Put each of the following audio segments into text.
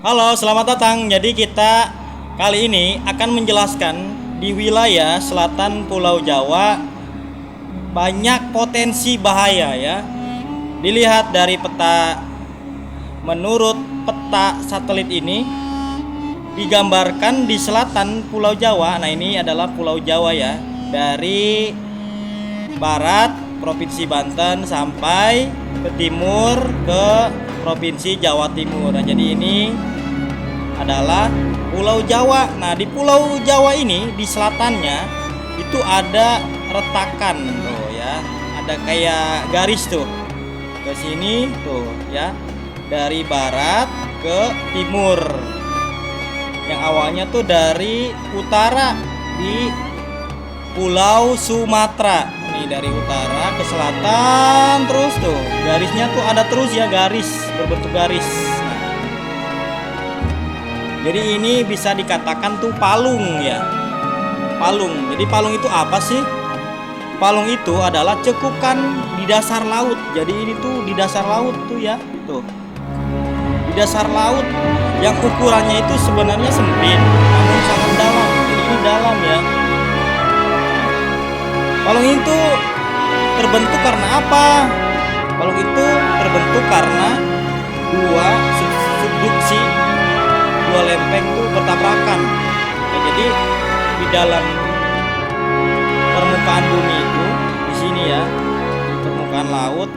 Halo, selamat datang. Jadi kita kali ini akan menjelaskan di wilayah selatan Pulau Jawa banyak potensi bahaya ya. Dilihat dari peta, menurut peta satelit ini digambarkan di selatan Pulau Jawa. Nah, ini adalah Pulau Jawa ya. Dari barat Provinsi Banten sampai ke timur ke Provinsi Jawa Timur. Nah, jadi ini adalah Pulau Jawa. Nah, di Pulau Jawa ini di selatannya itu ada retakan tuh ya. Ada kayak garis tuh. Ke sini tuh ya. Dari barat ke timur. Yang awalnya tuh dari utara di Pulau Sumatera. Nih dari utara ke selatan terus tuh. Garisnya tuh ada terus ya, garis berbentuk garis. Nah, jadi ini bisa dikatakan tuh palung ya. Palung. Jadi palung itu apa sih? Palung itu adalah cekukan di dasar laut. Jadi ini tuh di dasar laut tuh ya. Tuh. Di dasar laut yang ukurannya itu sebenarnya sempit namun sangat dalam. Jadi ini dalam ya. Palung itu terbentuk karena apa? Palung itu terbentuk karena dua subduksi, dua lempeng itu bertabrakan. Nah, jadi di dalam permukaan bumi itu, di sini ya, di permukaan laut,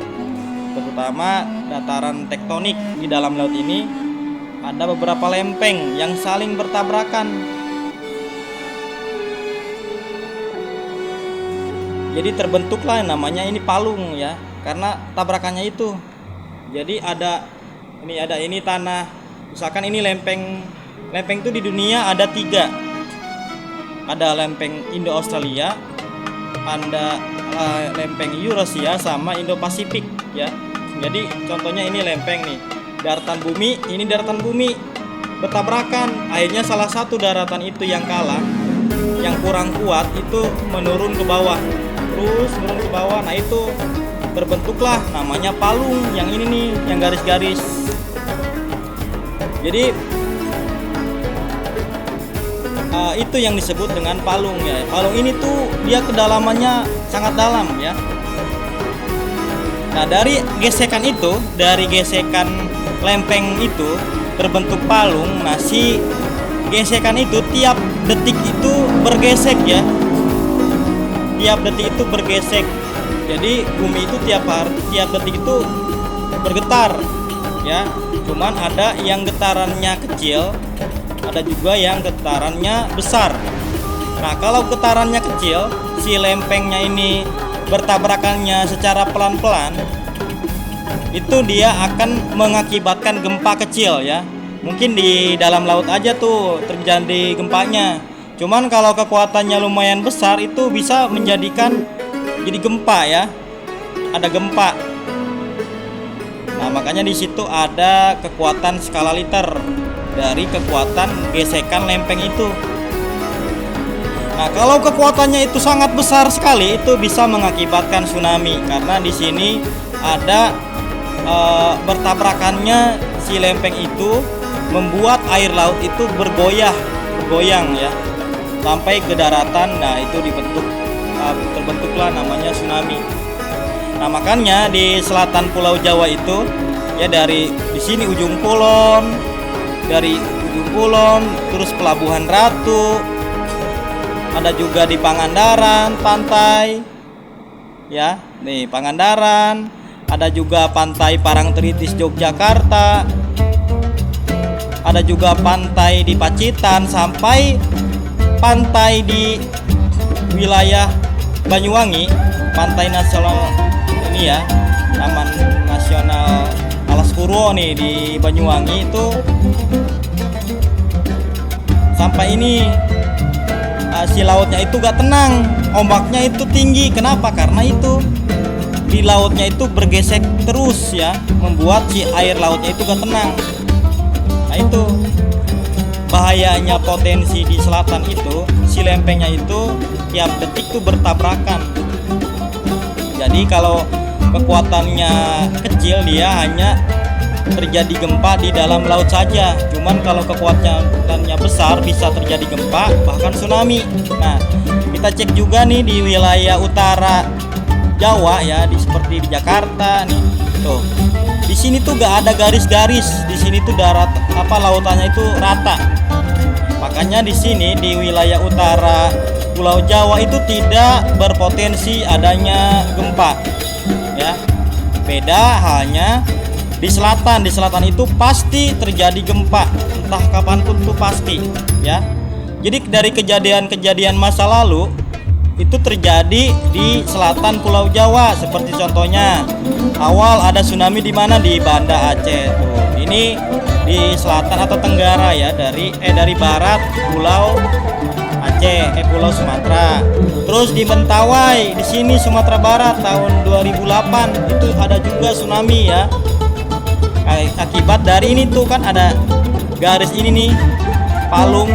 terutama dataran tektonik di dalam laut ini, ada beberapa lempeng yang saling bertabrakan. Jadi terbentuklah namanya ini palung ya, karena tabrakannya itu. Jadi ini tanah, misalkan ini lempeng itu di dunia ada 3. Ada lempeng Indo-Australia, ada lempeng Eurasia sama Indo-Pasifik ya. Jadi contohnya ini lempeng nih, daratan bumi, ini daratan bumi bertabrakan. Akhirnya salah satu daratan itu yang kalah, yang kurang kuat itu menurun ke bawah. Terus turun ke bawah. Nah, itu berbentuklah namanya palung yang ini nih, yang garis-garis. Jadi itu yang disebut dengan palung ya. Palung ini tuh dia kedalamannya sangat dalam ya. Nah, dari gesekan itu, dari gesekan lempeng itu berbentuk palung. Nah, si gesekan itu tiap detik itu bergesek ya. Tiap detik itu bergesek. Jadi bumi itu tiap detik itu bergetar ya. Cuman ada yang getarannya kecil, ada juga yang getarannya besar. Nah, kalau getarannya kecil, si lempengnya ini bertabrakannya secara pelan-pelan, itu dia akan mengakibatkan gempa kecil ya. Mungkin di dalam laut aja tuh terjadi gempanya. Cuman kalau kekuatannya lumayan besar itu bisa menjadikan jadi gempa ya. Ada gempa. Nah, makanya di situ ada kekuatan skala liter dari kekuatan gesekan lempeng itu. Nah, kalau kekuatannya itu sangat besar sekali, itu bisa mengakibatkan tsunami karena di sini ada bertabrakannya si lempeng itu membuat air laut itu bergoyang ya. Sampai ke daratan. Nah, itu terbentuklah namanya tsunami. Nah, makanya di selatan Pulau Jawa itu ya, dari di sini ujung kulon, terus Pelabuhan Ratu, ada juga di Pangandaran pantai ya, nih Pangandaran, ada juga pantai Parangtritis Yogyakarta, ada juga pantai di Pacitan, sampai pantai di wilayah Banyuwangi, pantai nasional ini ya, Taman Nasional Alas Purwo nih di Banyuwangi itu, sampai ini si lautnya itu gak tenang, ombaknya itu tinggi. Kenapa? Karena itu di lautnya itu bergesek terus ya, membuat si air lautnya itu gak tenang. Nah, itu bahayanya potensi di selatan itu, si lempengnya itu tiap detik tuh bertabrakan. Jadi kalau kekuatannya kecil, dia hanya terjadi gempa di dalam laut saja. Cuman kalau kekuatannya besar bisa terjadi gempa bahkan tsunami. Nah, kita cek juga nih di wilayah utara Jawa ya, seperti di Jakarta nih. Tuh. Di sini tuh gak ada garis-garis. Di sini tuh darat lautannya itu rata. Makanya di sini di wilayah utara Pulau Jawa itu tidak berpotensi adanya gempa. Ya. Beda halnya di selatan. Di selatan itu pasti terjadi gempa, entah kapanpun tuh pasti, ya. Jadi dari kejadian-kejadian masa lalu itu terjadi di selatan Pulau Jawa, seperti contohnya awal ada tsunami di mana, di Banda Aceh tuh. Ini di selatan atau tenggara ya, dari barat Pulau Aceh, Pulau Sumatera. Terus di Mentawai di sini Sumatera Barat tahun 2008 itu ada juga tsunami ya. Akibat dari ini tuh kan ada garis ini nih, Palung.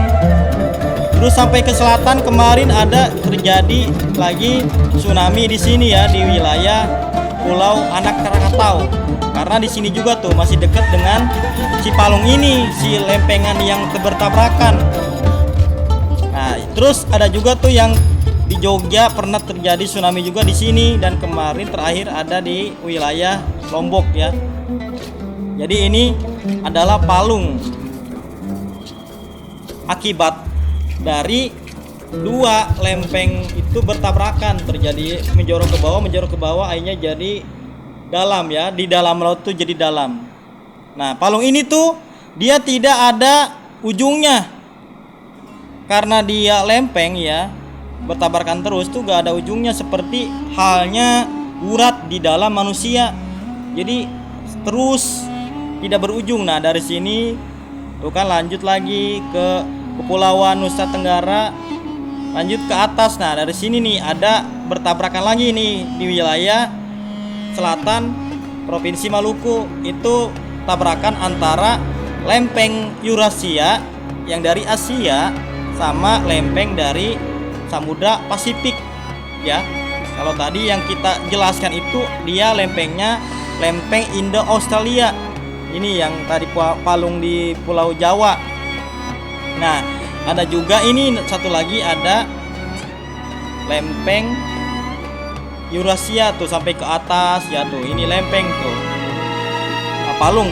Terus sampai ke selatan kemarin ada terjadi lagi tsunami di sini ya, di wilayah Pulau Anak Krakatau. Karena di sini juga tuh masih dekat dengan si Palung ini, si lempengan yang bertabrakan. Nah, terus ada juga tuh yang di Jogja pernah terjadi tsunami juga di sini, dan kemarin terakhir ada di wilayah Lombok ya. Jadi ini adalah Palung. Akibat dari dua lempeng itu bertabrakan, terjadi menjorok ke bawah, akhirnya jadi dalam ya, di dalam laut tuh jadi dalam. Nah, Palung ini tuh dia tidak ada ujungnya. Karena dia lempeng ya, bertabrakan terus tuh gak ada ujungnya, seperti halnya urat di dalam manusia. Jadi terus tidak berujung. Nah, dari sini tuh kan lanjut lagi ke Kepulauan Nusa Tenggara, lanjut ke atas. Nah, dari sini nih ada bertabrakan lagi nih di wilayah selatan Provinsi Maluku. Itu tabrakan antara lempeng Eurasia yang dari Asia sama lempeng dari Samudra Pasifik ya. Kalau tadi yang kita jelaskan itu dia lempengnya lempeng Indo-Australia. Ini yang tadi Palung di Pulau Jawa. Nah, ada juga ini satu lagi, ada lempeng Eurasia tuh sampai ke atas ya tuh. Ini lempeng tuh. Nah, Palung.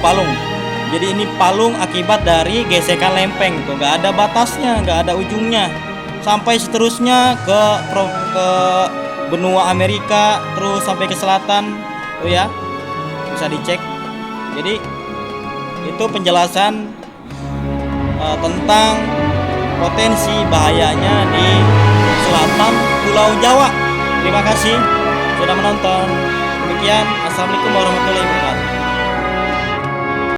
Jadi ini Palung akibat dari gesekan lempeng tuh. Gak ada batasnya, gak ada ujungnya. Sampai seterusnya ke benua Amerika, terus sampai ke selatan tuh ya. Bisa dicek. Jadi itu penjelasan tentang potensi bahayanya di selatan Pulau Jawa. Terima kasih sudah menonton. Demikian, assalamualaikum warahmatullahi wabarakatuh.